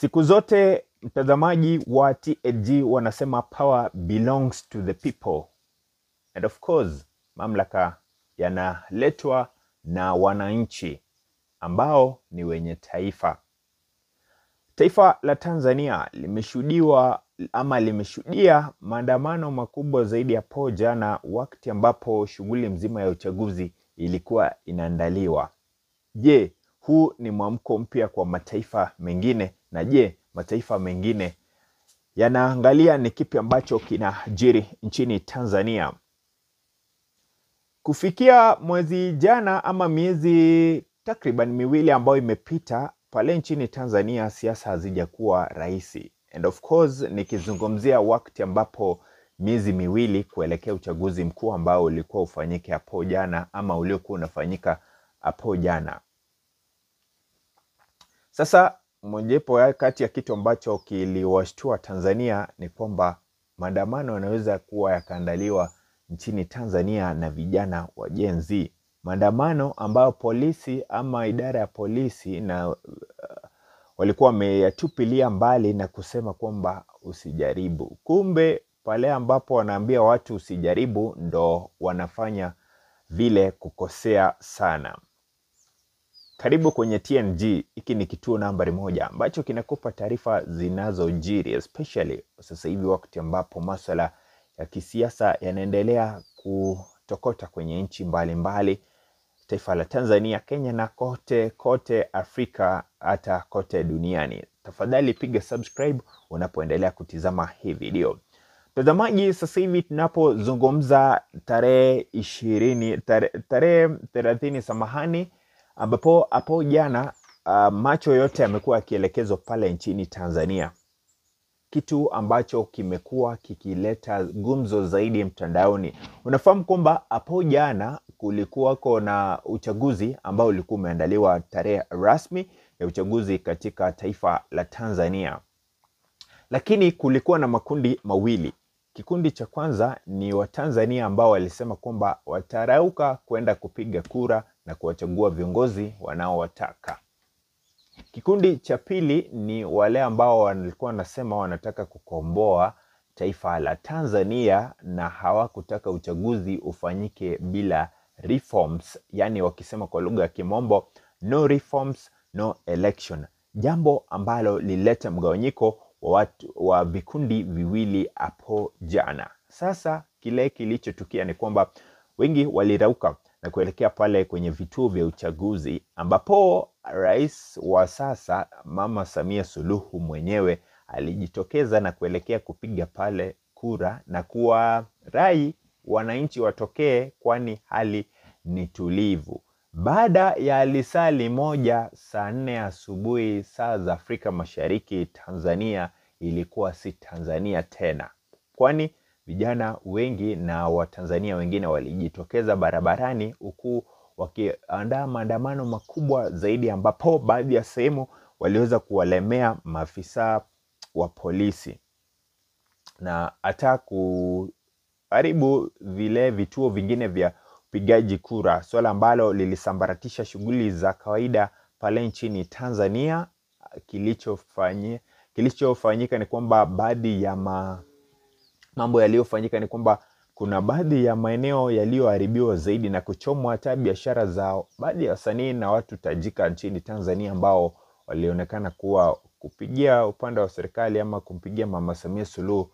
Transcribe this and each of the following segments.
Siku zote mtazamaji wa TAG wanasema power belongs to the people. And of course, mamlaka yanaletwa na wananchi ambao ni wenye taifa. Taifa la Tanzania limeshuhudia maandamano makubwa zaidi hapo jana, wakati ambapo shughuli mzima ya uchaguzi ilikuwa inaandaliwa. Je, huu ni mwamko mpya kwa mataifa mengine? Na je, mataifa mengine yanaangalia ni kipi ambacho kinajiri nchini Tanzania? Kufikia mwezi jana ama miezi takriban miwili ambayo imepita pale nchini Tanzania, siasa hazijakuwa rahisi. And of course nikizungumzia wakati ambapo miezi miwili kuelekea uchaguzi mkuu ambao ulikuwa ufanyike hapo jana ama uliokuwa unafanyika hapo jana. Sasa mojawapo kati ya kitu ambacho kiliwashtua Tanzania ni kwamba maandamano yanaweza kuwa yakaandaliwa nchini Tanzania na vijana wa Gen Z. Maandamano ambayo polisi ama idara ya polisi na walikuwa wameyatupilia mbali na kusema kwamba usijaribu. Kumbe pale ambapo wanaambia watu usijaribu ndo wanafanya vile kukosea sana. Karibu kwenye TNG, hiki ni kituo nambari 1 ambacho kinakupa taarifa zinazojiri, especially sasa hivi wakati ambapo masuala ya kisiasa yanaendelea kutokota kwenye nchi mbalimbali, taifa la Tanzania, Kenya na kote Afrika, hata kote duniani. Tafadhali piga subscribe unapoendelea kutizama hii video. Mtazamaji, sasa hivi tunapozungumza tarehe 30 samahani, ambapo hapo jana macho yote yamekuwa yakielekezwa pale nchini Tanzania. Kitu ambacho kimekuwa kikileta gumzo zaidi mtandaoni. Unafahamu kwamba hapo jana kulikuwa na uchaguzi ambao ulikuwa umeandaliwa, tarehe rasmi ya uchaguzi katika taifa la Tanzania. Lakini kulikuwa na makundi mawili. Kikundi cha kwanza ni Watanzania ambao walisema kwamba watarauka kwenda kupiga kura na kuwachagua viongozi wanaowataka. Kikundi cha pili ni wale ambao walikuwa wanasema wanataka kukomboa taifa la Tanzania na hawakutaka uchaguzi ufanyike bila reforms, yani wakisema kwa lugha ya Kimombo no reforms no election, jambo ambalo lileta mgawanyiko wa vikundi viwili hapo jana. Sasa kile kilichotukia ni kwamba wengi walirauka na kuelekea pale kwenye vituo vya uchaguzi, ambapo rais wa sasa Mama Samia Suluhu mwenyewe alijitokeza na kuelekea kupiga pale kura na kuwarai wananchi watokee, kwani hali ni tulivu. Baada ya lisali moja, saa 4 asubuhi saa za Afrika Mashariki, Tanzania ilikuwa si Tanzania tena, kwani vijana wengi na Watanzania wengine walijitokeza barabarani huku wakiandaa maandamano makubwa zaidi, ambapo baadhi ya sehemu waliweza kuwalemea maafisa wa polisi na hata kuharibu vile vituo vingine vya upigaji kura, swala ambalo lilisambaratisha shughuli za kawaida pale nchini Tanzania. Kilichofanyika ni kwamba baadhi ya mambo yaliyofanyika ni kwamba kuna baadhi ya maeneo yaliyoharibiwa zaidi na kuchomwa hata biashara zao baadhi ya wasanii na watu tajika nchini Tanzania ambao walionekana kuwa kupigia upande wa serikali ama kumpigia Mama Samia Suluhu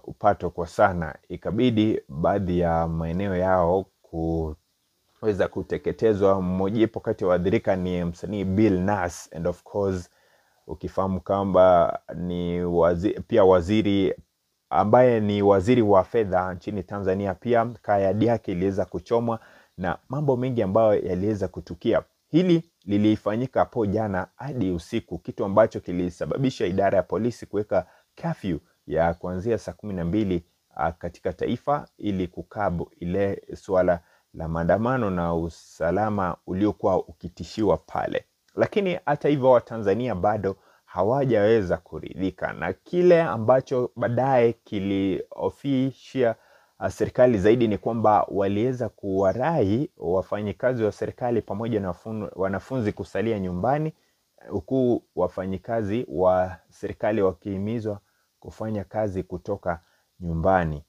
upato kwa sana. Ikabidi baadhi ya maeneo yao kuweza kuteketezwa. Mmoja kati ya waathirika ni msanii Bill Nass, and of course ukifahamu kwamba ni pia waziri ambaye ni waziri wa fedha nchini Tanzania, pia kayadi yake iliweza kuchomwa na mambo mengi ambayo yaliweza kutukia. Hili lilifanyika hapo jana hadi usiku, kitu ambacho kilisababisha idara ya polisi kuweka curfew ya kuanzia saa 12 katika taifa ili kukabu ile swala la maandamano na usalama uliokuwa ukitishiwa pale. Lakini hata hivyo Watanzania bado hawajaweza kuridhika na kile ambacho baadaye kiliofisha serikali zaidi ni kwamba waliweza kuwarai wafanyikazi wa serikali pamoja na wanafunzi kusalia nyumbani huku wafanyikazi wa serikali wakihimizwa kufanya kazi kutoka nyumbani.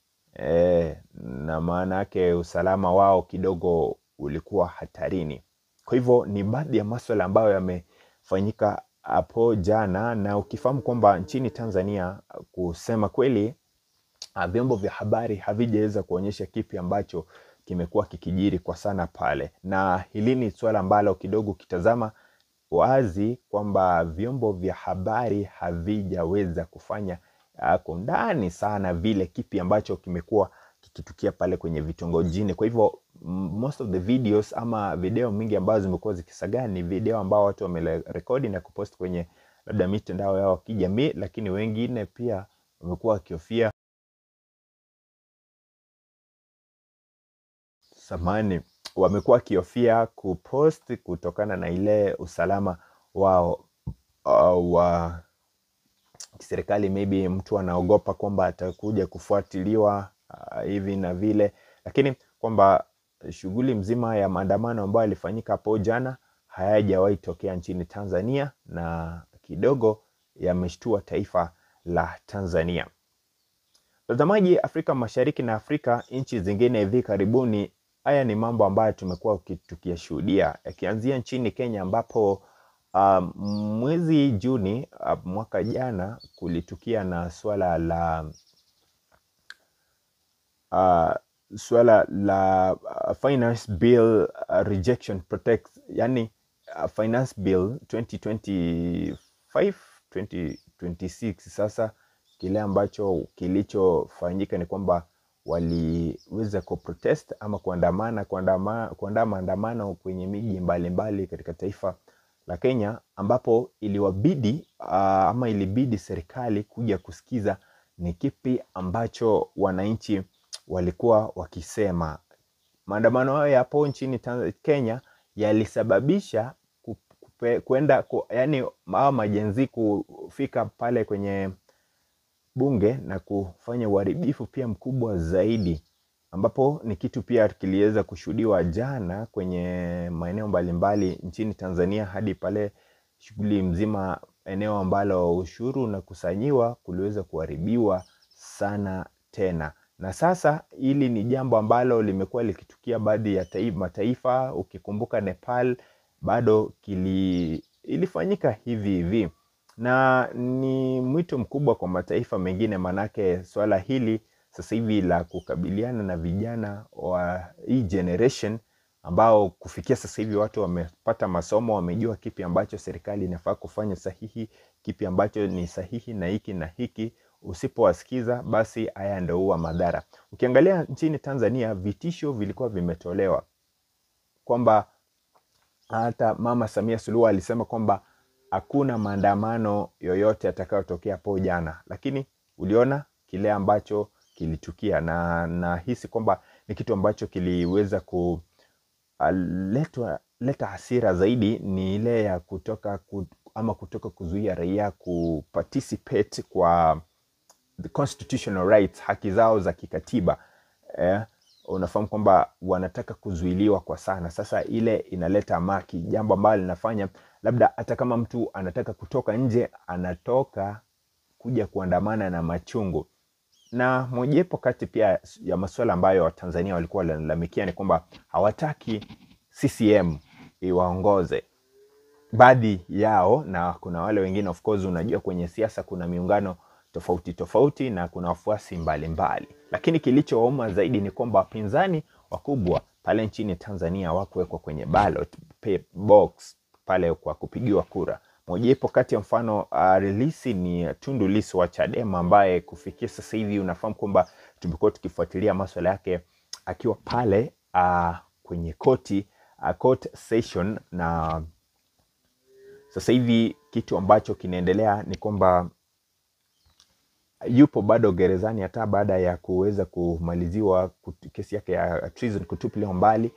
Na maana yake usalama wao kidogo ulikuwa hatarini. Kwa hivyo ni baadhi ya masuala ambayo yamefanyika hapo jana, na ukifahamu kwamba nchini Tanzania kusema kweli vyombo vya habari havijaweza kuonyesha kipi ambacho kimekuwa kikijiri kwa sana pale, na hili ni swala ambalo kidogo kitazama wazi kwamba vyombo vya habari havijaweza kufanya kwa undani sana vile kipi ambacho kimekuwa kikitukia pale kwenye vitongojini. Kwa hivyo most of the videos ama video mingi ambazo zimekuwa zikisagaa ni video ambao watu wamerekodi na kupost kwenye labda mitandao yao ya kijamii, lakini wengine pia wamekuwa wakihofia wamekuwa wakihofia kupost kutokana na ile usalama wao wa serikali. Maybe mtu anaogopa kwamba atakuja kufuatiliwa hivi na vile, lakini kwamba shughuli mzima ya maandamano ambayo yalifanyika hapo jana hayajawahi tokea nchini Tanzania, na kidogo yameshtua taifa la Tanzania. Mtazamaji, Afrika Mashariki na Afrika nchi zingine hivi karibuni, haya ni mambo ambayo tumekuwa tukiyashuhudia, yakianzia nchini Kenya ambapo mwezi Juni mwaka jana kulitukia na swala la finance bill rejection protect, yani finance bill 2025-2026. Sasa kile ambacho kilichofanyika ni kwamba waliweza kuprotest ama kuandaa maandamano kwenye miji mbalimbali katika taifa la Kenya, ambapo ilibidi serikali kuja kusikiza ni kipi ambacho wananchi walikuwa wakisema. Maandamano hayo yapo nchini Kenya yalisababisha yani majenzi kufika pale kwenye bunge na kufanya uharibifu pia mkubwa zaidi, ambapo ni kitu pia kiliweza kushuhudiwa jana kwenye maeneo mbalimbali nchini Tanzania, hadi pale shughuli mzima eneo ambalo ushuru na kusanyiwa kuliweza kuharibiwa sana tena. Na sasa hili ni jambo ambalo limekuwa likitukia baadhi ya mataifa. Ukikumbuka Nepal bado ilifanyika hivi, na ni mwito mkubwa kwa mataifa mengine, manake swala hili sasa hivi la kukabiliana na vijana wa hii generation ambao kufikia sasa hivi watu wamepata masomo, wamejua kipi ambacho serikali inafaa kufanya sahihi, kipi ambacho ni sahihi na hiki na hiki. Usipowasikiza basi haya ndio huwa madhara. Ukiangalia nchini Tanzania vitisho vilikuwa vimetolewa kwamba hata Mama Samia Suluhu alisema kwamba hakuna maandamano yoyote yatakayotokea hapo jana, lakini uliona kile ambacho kilitukia, na hisi kwamba ni kitu ambacho kiliweza leta hasira zaidi, ni ile ya kutoka kuzuia raia kuparticipate kwa the constitutional rights, haki zao za kikatiba. Unafahamu kwamba wanataka kuzuiliwa kwa sana. Sasa ile inaleta maki, jambo ambalo linafanya labda hata kama mtu anataka kutoka nje, anatoka kuja kuandamana na machungu. Na mojawapo kati pia ya masuala ambayo Watanzania walikuwa wanalalamikia ni kwamba hawataki CCM iwaongoze, baadhi yao, na kuna wale wengine. Of course unajua kwenye siasa kuna miungano tofauti na kuna wafuasi mbalimbali, lakini kilichouma zaidi ni kwamba wapinzani wakubwa pale nchini Tanzania hawakuwekwa kwenye ballot box pale kwa kupigiwa kura. Mojawapo kati ya mfano release ni Tundu Lissu wa Chadema, ambaye kufikia sasa hivi unafahamu kwamba tumekuwa tukifuatilia masuala yake akiwa pale kwenye court session, na sasa hivi kitu ambacho kinaendelea ni kwamba yupo bado gerezani hata baada ya kuweza kumaliziwa kesi yake ya treason kutupiliwa mbali.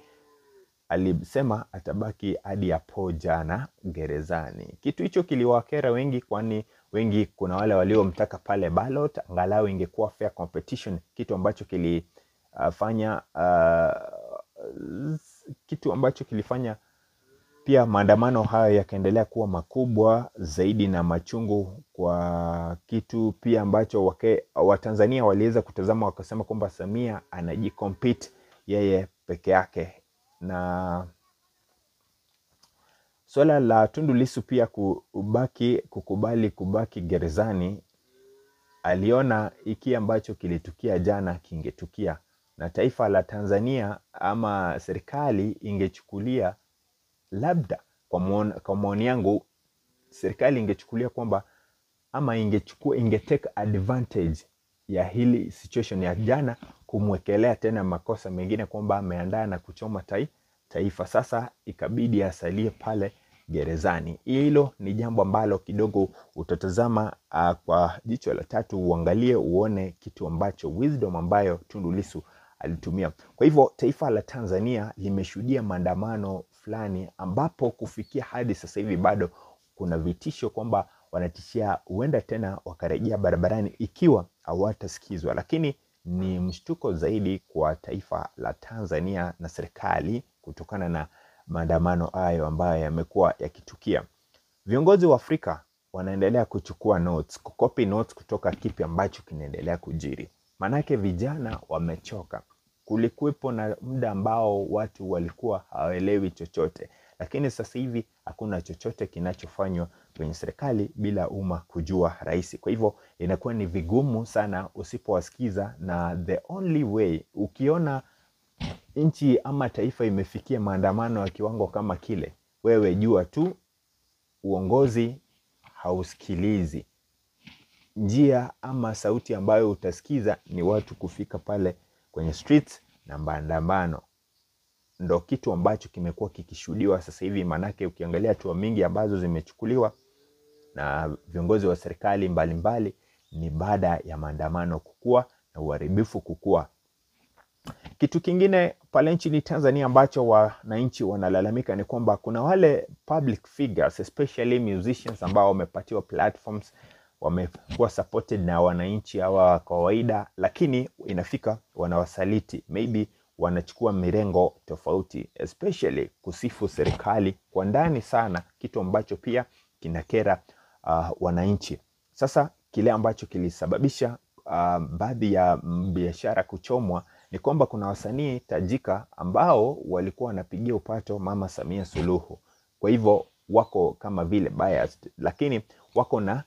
Alisema atabaki hadi hapo jana gerezani. Kitu hicho kiliwakera wengi, kwani wengi kuna wale waliomtaka pale ballot angalau ingekuwa fair competition, kitu ambacho kilifanya Pia maandamano hayo yakaendelea kuwa makubwa zaidi na machungu kwa kitu pia ambacho Watanzania waliweza kutazama wakasema kwamba Samia anajikompete yeye peke yake. Na swala la Tundu Lissu pia kukubali kubaki gerezani, aliona iki ambacho kilitukia jana kingetukia, na taifa la Tanzania ama serikali ingechukulia, labda kwa maoni yangu, serikali ingechukulia kwamba ama ingetake advantage ya hili situation ya jana kumwekelea tena makosa mengine kwamba ameandaa na kuchoma taifa. Sasa ikabidi asalie pale gerezani. Hilo ni jambo ambalo kidogo utatazama kwa jicho la tatu, uangalie uone kitu ambacho wisdom ambayo Tundu Lissu alitumia. Kwa hivyo taifa la Tanzania limeshuhudia maandamano fulani ambapo kufikia hadi sasa hivi bado kuna vitisho kwamba wanatishia huenda tena wakarejea barabarani ikiwa hawatasikizwa. Lakini ni mshtuko zaidi kwa taifa la Tanzania na serikali kutokana na maandamano hayo ambayo yamekuwa yakitukia. Viongozi wa Afrika wanaendelea kuchukua notes, kucopy notes kutoka kipi ambacho kinaendelea kujiri. Manake vijana wamechoka. Kulikuwepo na muda ambao watu walikuwa hawaelewi chochote, lakini sasa hivi hakuna chochote kinachofanywa kwenye serikali bila umma kujua rais. Kwa hivyo inakuwa ni vigumu sana usipowasikiza, na the only way ukiona nchi ama taifa imefikia maandamano ya kiwango kama kile, wewe jua tu uongozi hausikilizi. Njia ama sauti ambayo utasikiza ni watu kufika pale kwenye streets na maandamano. Ndo kitu ambacho kimekuwa kikishuhudiwa sasa hivi, manake ukiangalia hatua mingi ambazo zimechukuliwa na viongozi wa serikali mbalimbali ni baada ya maandamano kukua na uharibifu kukua. Kitu kingine pale nchini Tanzania ambacho wananchi wanalalamika ni kwamba kuna wale public figures, especially musicians, ambao wamepatiwa platforms, wamekuwa supported na wananchi hawa kawaida, lakini inafika wanawasaliti, maybe wanachukua mirengo tofauti, especially kusifu serikali kwa ndani sana, kitu ambacho pia kinakera wananchi. Sasa kile ambacho kilisababisha baadhi ya biashara kuchomwa ni kwamba kuna wasanii tajika ambao walikuwa wanapigia upato Mama Samia Suluhu. Kwa hivyo wako kama vile biased, lakini wako na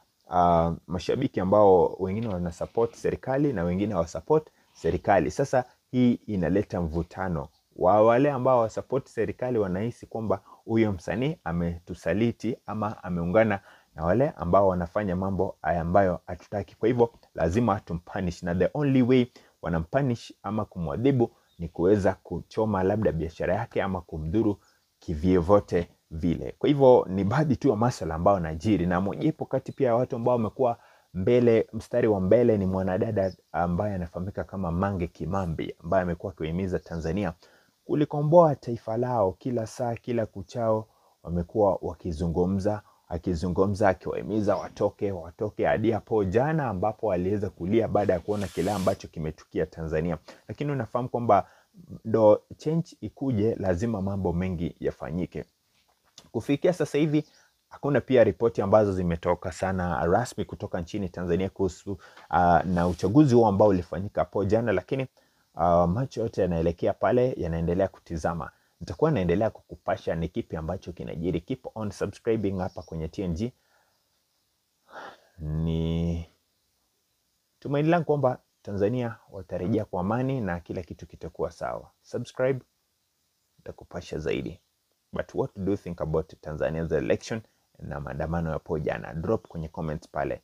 mashabiki ambao wengine wana support serikali na wengine wa support serikali. Sasa hii inaleta mvutano. Wale ambao wa support serikali wanahisi kwamba huyo msanii ametusaliti ama ameungana na wale ambao wanafanya mambo ambayo hatutaki, kwa hivyo lazima tumpunish, na the only way wanampunish ama kumwadhibu ni kuweza kuchoma labda biashara yake ama kumdhuru kivyevote vile. Kwa hivyo ni baadhi tu ya masuala ambayo najiri, na mojawapo kati pia ya watu ambao wamekuwa mstari wa mbele ni mwanadada ambaye anafahamika kama Mange Kimambi, ambaye amekuwa akihimiza Tanzania kulikomboa taifa lao. Kila saa kila kuchao wamekuwa akizungumza akiwahimiza watoke hadi hapo jana ambapo aliweza kulia baada ya kuona kile ambacho kimetukia Tanzania. Lakini unafahamu kwamba ndo change ikuje lazima mambo mengi yafanyike. Kufikia sasa hivi hakuna pia ripoti ambazo zimetoka sana rasmi kutoka nchini Tanzania kuhusu na uchaguzi huo ambao ulifanyika hapo jana, lakini macho yote yanaelekea pale, yanaendelea kutizama. Nitakuwa naendelea kukupasha ni kipi ambacho kinajiri. Keep on subscribing hapa kwenye TNG. Ni tumaini langu kwamba Tanzania watarejea kwa amani na kila kitu kitakuwa sawa. Subscribe, nitakupasha zaidi. But what do you think about Tanzania's election na maandamano hapo jana? Drop kwenye comments pale.